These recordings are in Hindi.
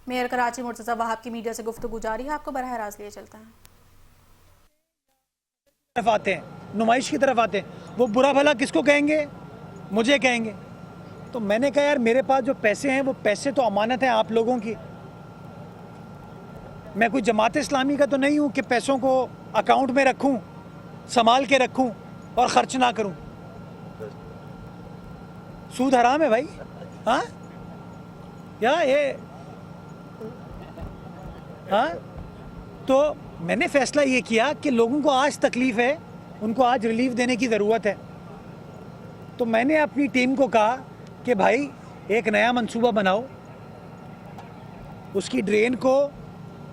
मेयर कराची मुर्तज़ा वहाब की मीडिया से गुफ्तगू जारी है, आपको बराह रास्त लिए चलता है। तरफ आते हैं, नुमाइश की तरफ आते हैं, वो बुरा भला किसको कहेंगे? मुझे कहेंगे। तो मैंने कहा यार मेरे पास जो पैसे हैं वो पैसे तो अमानत हैं आप लोगों की। मैं कोई जमात इस्लामी का तो नहीं हूँ कि पैसों को अकाउंट में रखूँ, संभाल के रखूँ और ख़र्च ना करूँ। सूद हराम है भाई। हाँ या ये हाँ, तो मैंने फ़ैसला ये किया कि लोगों को आज तकलीफ़ है, उनको आज रिलीफ देने की ज़रूरत है। तो मैंने अपनी टीम को कहा कि भाई एक नया मंसूबा बनाओ। उसकी ड्रेन को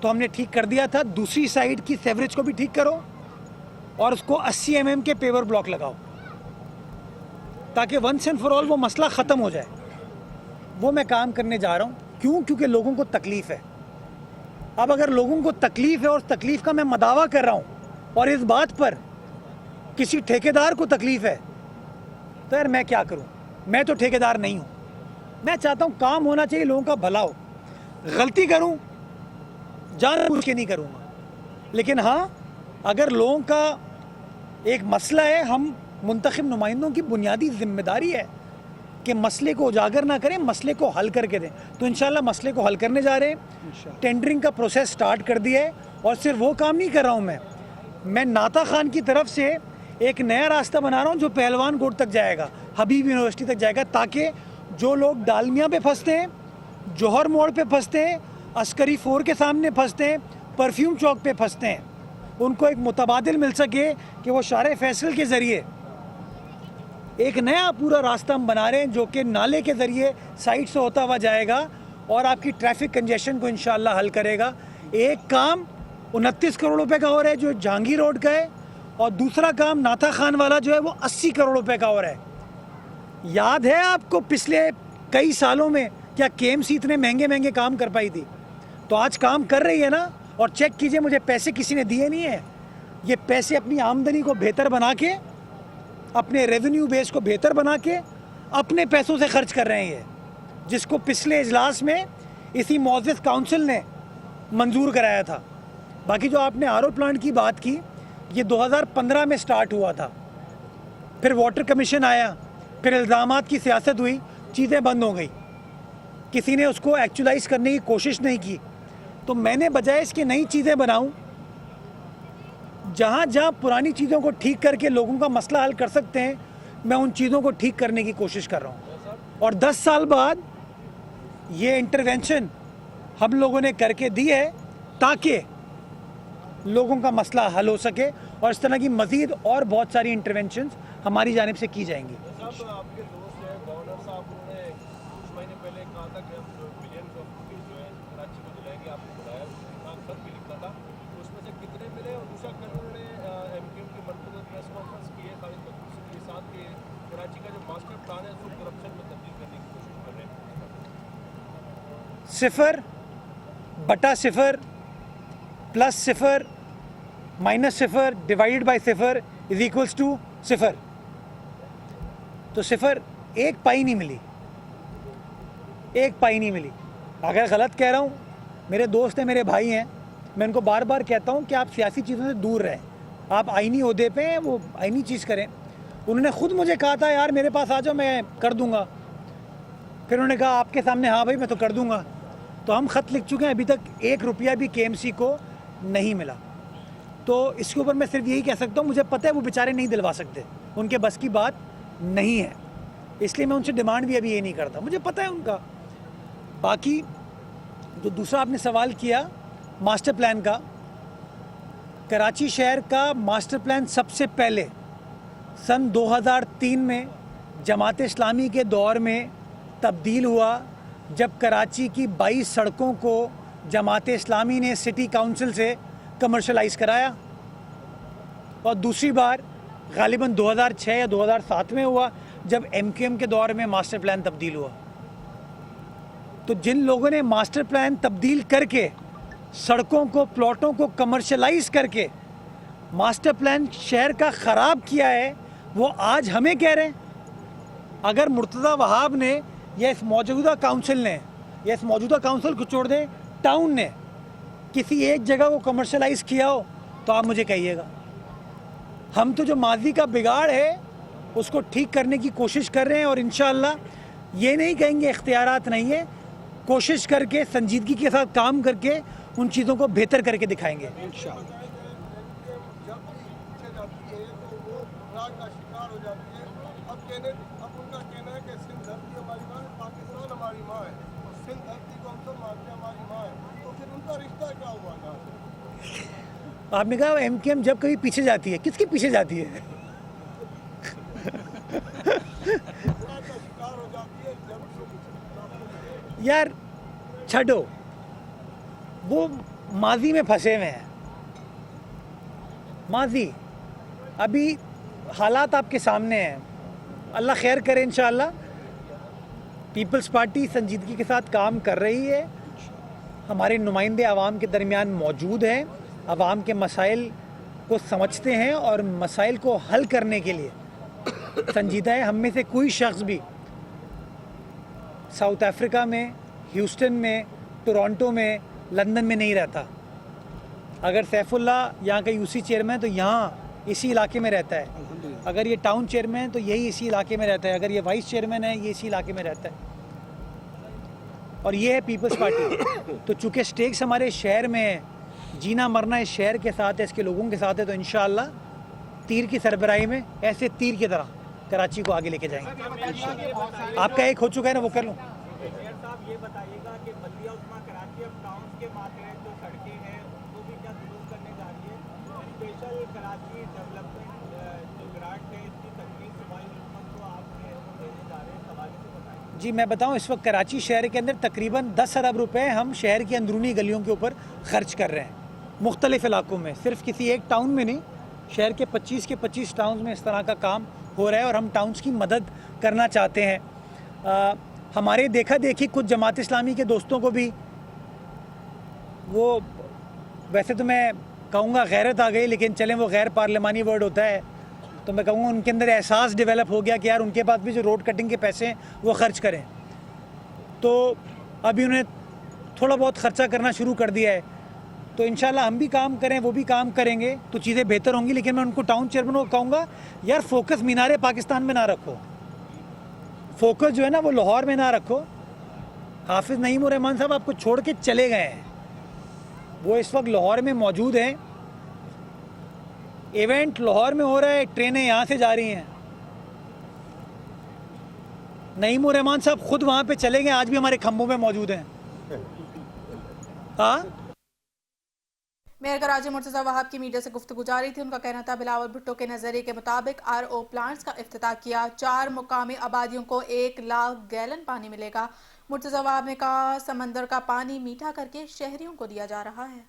तो हमने ठीक कर दिया था, दूसरी साइड की सेवरेज को भी ठीक करो और उसको 80 mm के पेवर ब्लॉक लगाओ ताकि वंस एंड फॉर ऑल वो मसला ख़त्म हो जाए। वो मैं काम करने जा रहा हूँ। क्यों? क्योंकि लोगों को तकलीफ़ है। अब अगर लोगों को तकलीफ़ है और तकलीफ़ का मैं मदावा कर रहा हूँ और इस बात पर किसी ठेकेदार को तकलीफ़ है तो यार मैं क्या करूँ? मैं तो ठेकेदार नहीं हूँ। मैं चाहता हूँ काम होना चाहिए, लोगों का भला हो। गलती करूँ जानबूझ के नहीं करूँगा, लेकिन हाँ अगर लोगों का एक मसला है, हम मुंतखब नुमाइंदों की बुनियादी जिम्मेदारी है कि मसले को उजागर ना करें, मसले को हल करके दें। तो इंशाल्लाह मसले को हल करने जा रहे हैं। टेंडरिंग का प्रोसेस स्टार्ट कर दिया है और सिर्फ वो काम नहीं कर रहा हूँ मैं नाता खान की तरफ से एक नया रास्ता बना रहा हूँ जो पहलवान कोट तक जाएगा, हबीब यूनिवर्सिटी तक जाएगा, ताकि जो लोग डालमिया पे फंसते हैं, जौहर मोड़ पे फंसते हैं, अस्करी 4 के सामने फंसते हैं, परफ्यूम चौक पे फंसते हैं, उनको एक मुतबादिल मिल सके कि वो शारे फैसल के ज़रिए एक नया पूरा रास्ता हम बना रहे हैं जो कि नाले के ज़रिए साइड से होता हुआ जाएगा और आपकी ट्रैफिक कंजेशन को इंशाल्लाह हल करेगा। एक काम 29 करोड़ रुपए का हो रहा है जो जहांगीर रोड का है, और दूसरा काम नाता खान वाला जो है वो 80 करोड़ रुपए का हो रहा है। याद है आपको पिछले कई सालों में क्या KMC इतने महंगे महंगे काम कर पाई थी? तो आज काम कर रही है ना। और चेक कीजिए, मुझे पैसे किसी ने दिए नहीं है, ये पैसे अपनी आमदनी को बेहतर बना के, अपने रेवेन्यू बेस को बेहतर बना के अपने पैसों से खर्च कर रहे हैं, जिसको पिछले इजलास में इसी मुअज़्ज़ज़ काउंसिल ने मंजूर कराया था। बाकी जो आपने RO प्लांट की बात की, ये 2015 में स्टार्ट हुआ था, फिर वाटर कमीशन आया, फिर इल्ज़ामात की सियासत हुई, चीज़ें बंद हो गई, किसी ने उसको एक्चुअलाइज़ करने की कोशिश नहीं की। तो मैंने बजाय इसके नई चीज़ें बनाऊं, जहाँ जहाँ पुरानी चीज़ों को ठीक करके लोगों का मसला हल कर सकते हैं, मैं उन चीज़ों को ठीक करने की कोशिश कर रहा हूँ। और 10 साल बाद ये इंटरवेंशन हम लोगों ने करके दी है ताकि लोगों का मसला हल हो सके, और इस तरह की मज़ीद और बहुत सारी इंटरवेंशन हमारी जानिब से की जाएंगी। आपके दोस्त हैं गवर्नर साहब, उन्होंने कुछ महीने पहले कहा था कि हम बिलियन ऑफ रुपीज़ जो है कराची को दिलाएंगे, आपको बुलाया, खत भी लिखा था, उसमें से कितने मिले? और दूसरा कल उन्होंने MQM की मरतबा प्रेस कॉन्फ्रेंस की है खालिद मखदूम के साथ कि कराची का जो मास्टर प्लान है उसको करप्शन में तब्दील करने की कोशिश कर रहे हैं। 0/0 plus 0 minus 0 divided by 0 is equals to 0। तो 0 एक पाई नहीं मिली, एक पाई नहीं मिली। अगर गलत कह रहा हूँ, मेरे दोस्त हैं, मेरे भाई हैं, मैं उनको बार बार कहता हूँ कि आप सियासी चीज़ों से दूर रहें, आप आईनी ओहदे पे हैं, वो आईनी चीज़ करें। उन्होंने ख़ुद मुझे कहा था यार मेरे पास आ जाओ, मैं कर दूँगा। फिर उन्होंने कहा आपके सामने, हाँ भाई मैं तो कर दूँगा। तो हम ख़त लिख चुके हैं, अभी तक 1 रुपया भी KMC को नहीं मिला। तो इसके ऊपर मैं सिर्फ यही कह सकता हूँ, मुझे पता है वो बेचारे नहीं दिलवा सकते, उनके बस की बात नहीं है, इसलिए मैं उनसे डिमांड भी अभी ये नहीं करता, मुझे पता है उनका। बाकी जो दूसरा आपने सवाल किया मास्टर प्लान का, कराची शहर का मास्टर प्लान सबसे पहले सन 2003 में जमात इस्लामी के दौर में तब्दील हुआ, जब कराची की 22 सड़कों को जमात इस्लामी ने सिटी काउंसिल से कमर्शलाइज़ कराया। और दूसरी बार गालिबन 2006 या 2007 में हुआ, जब MQM के दौर में मास्टर प्लान तब्दील हुआ। तो जिन लोगों ने मास्टर प्लान तब्दील करके सड़कों को, प्लॉटों को कमर्शलाइज़ करके मास्टर प्लान शहर का ख़राब किया है, वो आज हमें कह रहे हैं। अगर मुर्तज़ा वहाब ने या इस मौजूदा काउंसिल ने, या इस मौजूदा काउंसिल को छोड़ दें, टाउन ने किसी एक जगह को कमर्शलाइज किया हो तो आप मुझे कहिएगा। हम तो जो माजी का बिगाड़ है उसको ठीक करने की कोशिश कर रहे हैं और इंशाअल्लाह ये नहीं कहेंगे इख्तियारात नहीं है, कोशिश करके संजीदगी के साथ काम करके उन चीज़ों को बेहतर करके दिखाएंगे। जब भी पीछे जाती है तो वो राग का शिकार हो जाती है। अब उनका कहना है कि सिंध धरती हमारी माँ है, पाकिस्तान हमारी माँ है, और सिंध धरती को हम सब मानते हैं हमारी माँ है, तो फिर उनका रिश्ता क्या हुआ यहाँ से? आपने कहा एमकेएम जब कभी पीछे जाती है, किसके पीछे जाती है? राग का शिकार हो जाती है जब यार छड़ो, वो माजी में फंसे हुए हैं। माजी, अभी हालात आपके सामने हैं, अल्लाह खैर करे इंशाअल्लाह। पीपल्स पार्टी संजीदगी के साथ काम कर रही है, हमारे नुमाइंदे आवाम के दरमियान मौजूद हैं, आवाम के मसाइल को समझते हैं और मसाइल को हल करने के लिए संजीदा है। हम में से कोई शख्स भी साउथ अफ्रीका में, ह्यूस्टन में, टोरंटो में, लंदन में नहीं रहता। अगर सैफुल्लाह यहाँ का यूसी चेयरमैन तो यहाँ इसी इलाके में रहता है, अगर ये टाउन चेयरमैन है तो यही इसी इलाके में रहता है, अगर ये वाइस चेयरमैन है ये इसी इलाके में रहता है। और ये है पीपल्स पार्टी। तो चूँकि स्टेक्स हमारे शहर में है, जीना मरना इस शहर के साथ है, इसके लोगों के साथ है, तो इंशाअल्लाह तीर की सरबराही में ऐसे तीर की तरह कराची को आगे लेके जाएंगे। आपका एक हो चुका है ना, वो कर लूँ। मेयर साहब ये बताइएगा कि बल्दिया उस्मा कराची अब टाउन के मातहत जो सड़कें हैं उनको भी क्या दुरुस्त करने जा रही है? स्पेशल कराची डेवलपमेंट जो ग्रांट है इसकी तकमील सूबाई हुकूमत को आप देने जा रहे हैं, इस हवाले से बताइए। जी मैं बताऊं, इस वक्त कराची शहर के अंदर तकरीबन 10 अरब रुपए हम शहर की अंदरूनी गलियों के ऊपर खर्च कर रहे हैं, मुख्तलिफ इलाकों में, सिर्फ किसी एक टाउन में नहीं, शहर के 25 टाउन्स में इस तरह का काम हो रहा है और हम टाउन्स की मदद करना चाहते हैं। हमारे देखा देखी कुछ जमात इस्लामी के दोस्तों को भी, वो वैसे तो मैं कहूँगा गैरत आ गई, लेकिन चलें वो गैर पार्लिमानी वर्ड होता है, तो मैं कहूँगा उनके अंदर एहसास डेवलप हो गया कि यार उनके पास भी जो रोड कटिंग के पैसे हैं वो खर्च करें। तो अभी उन्हें थोड़ा बहुत ख़र्चा करना शुरू कर दिया है, तो इंशाल्लाह हम भी काम करें, वो भी काम करेंगे तो चीज़ें बेहतर होंगी। लेकिन मैं उनको टाउन चेयरमैन को कहूँगा, यार फोकस मीनारे पाकिस्तान में ना रखो, फोकस जो है ना वो लाहौर में ना रखो। हाफिज़ नईम रहमान साहब आपको छोड़ के चले गए हैं, वो इस वक्त लाहौर में मौजूद हैं, इवेंट लाहौर में हो रहा है, ट्रेनें यहाँ से जा रही हैं। नईम रहमान साहब खुद वहाँ पे चले गए, आज भी हमारे खंभों में मौजूद हैं। हाँ, मेयर कराची मुर्तज़ा वहाब की मीडिया से गुफ्तगू जारी थी। उनका कहना था बिलावल भुट्टो के नजरिए के मुताबिक RO प्लांट्स का इफ्तिताह किया, 4 मुकामी आबादियों को 1 लाख गैलन पानी मिलेगा। मुर्तज़ा वहाब ने कहा समंदर का पानी मीठा करके शहरियों को दिया जा रहा है।